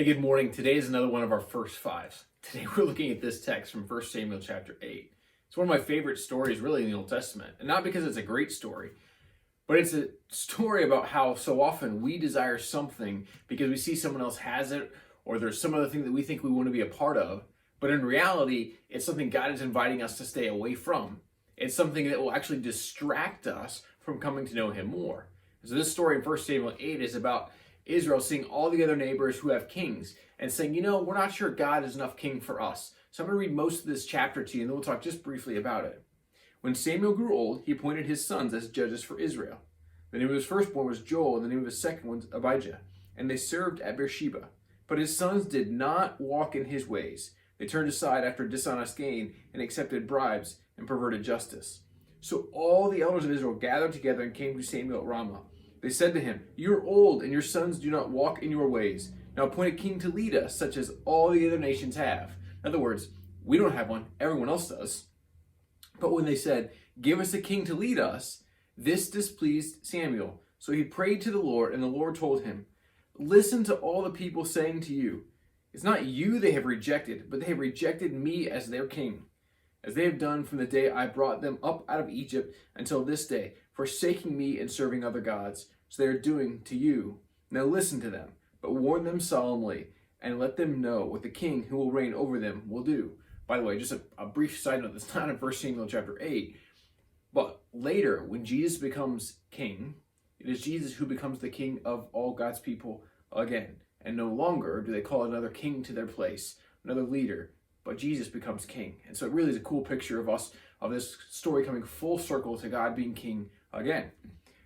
Hey, good morning. Today is another one of our first fives. Today we're looking at this text from 1 Samuel chapter 8. It's one of my favorite stories really in the Old Testament. And not because it's a great story, but it's a story about how so often we desire something because we see someone else has it or there's some other thing that we think we want to be a part of. But in reality, it's something God is inviting us to stay away from. It's something that will actually distract us from coming to know Him more. So this story in 1 Samuel 8 is about Israel seeing all the other neighbors who have kings and saying, we're not sure God is enough king for us. So I'm going to read most of this chapter to you and then we'll talk just briefly about it. When Samuel grew old, he appointed his sons as judges for Israel. The name of his firstborn was Joel, and the name of his second was Abijah, and they served at Beersheba. But his sons did not walk in his ways. They turned aside after dishonest gain and accepted bribes and perverted justice. So all the elders of Israel gathered together and came to Samuel at Ramah. They said to him, "You are old, and your sons do not walk in your ways. Now appoint a king to lead us, such as all the other nations have." In other words, we don't have one, everyone else does. But when they said, "Give us a king to lead us," this displeased Samuel. So he prayed to the Lord, and the Lord told him, "Listen to all the people saying to you, 'It's not you they have rejected, but they have rejected me as their king, as they have done from the day I brought them up out of Egypt until this day, forsaking me and serving other gods. So they are doing to you. Now listen to them, but warn them solemnly, and let them know what the king who will reign over them will do." By the way, just a brief side note, that's not in 1 Samuel chapter 8, but later when Jesus becomes king, it is Jesus who becomes the king of all God's people again. And no longer do they call another king to their place, another leader, but Jesus becomes king. And so it really is a cool picture of this story coming full circle to God being king again.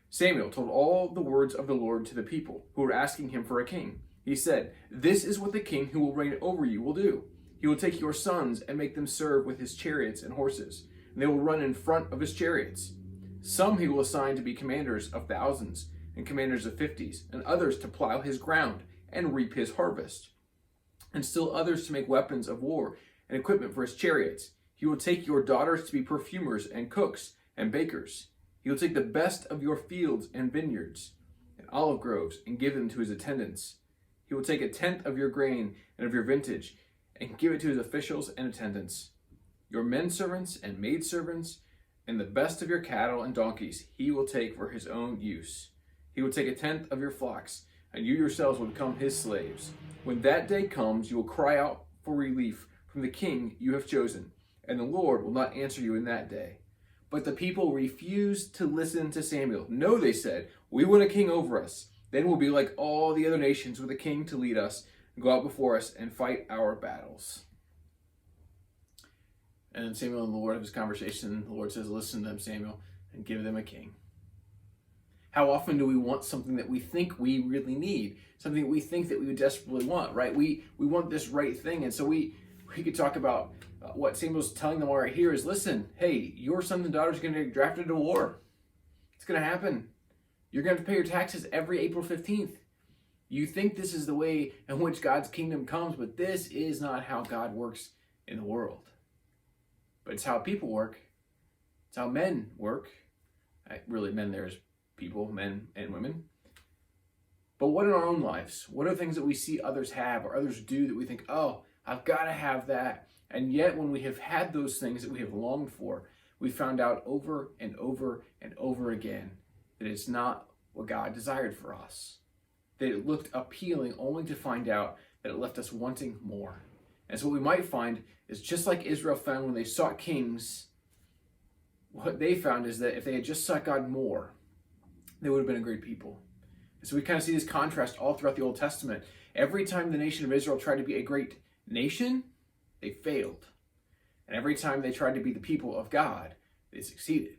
Samuel told all the words of the Lord to the people who were asking him for a king. He said, "This is what the king who will reign over you will do. He will take your sons and make them serve with his chariots and horses, and they will run in front of his chariots. Some he will assign to be commanders of thousands and commanders of fifties, and others to plow his ground and reap his harvest, and still others to make weapons of war and equipment for his chariots. He will take your daughters to be perfumers and cooks and bakers. He will take the best of your fields and vineyards and olive groves and give them to his attendants. He will take 1/10 of your grain and of your vintage and give it to his officials and attendants. Your men servants and maid servants and the best of your cattle and donkeys he will take for his own use. He will take 1/10 of your flocks, and you yourselves will become his slaves. When that day comes, you will cry out for relief from the king you have chosen, and the Lord will not answer you in that day." But the people refused to listen to Samuel. "No," they said, "we want a king over us. Then we'll be like all the other nations with a king to lead us, and go out before us and fight our battles." And then Samuel and the Lord have this conversation. The Lord says, "Listen to them, Samuel, and give them a king." How often do we want something that we think we really need, something that we think that we would desperately want, right? We want this right thing, and so we could talk about what Samuel's telling them right here is, listen, hey, your sons and daughters are going to get drafted to war. It's going to happen. You're going to have to pay your taxes every April 15th. You think this is the way in which God's kingdom comes, but this is not how God works in the world. But it's how people work. It's how men work. Really, men there is people, men and women. But what in our own lives? What are things that we see others have or others do that we think, oh, I've got to have that? And yet when we have had those things that we have longed for, we found out over and over and over again that it's not what God desired for us. That it looked appealing only to find out that it left us wanting more. And so what we might find is just like Israel found when they sought kings, what they found is that if they had just sought God more, they would have been a great people. And so we kind of see this contrast all throughout the Old Testament. Every time the nation of Israel tried to be a great nation, they failed. And every time they tried to be the people of God, they succeeded.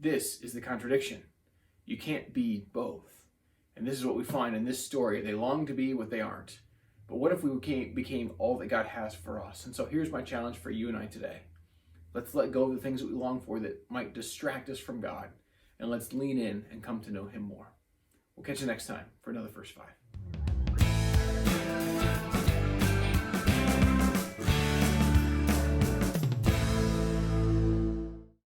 This is the contradiction. You can't be both. And this is what we find in this story. They long to be what they aren't. But what if we became all that God has for us? And so here's my challenge for you and I today. Let's let go of the things that we long for that might distract us from God. And let's lean in and come to know Him more. We'll catch you next time for another First Five.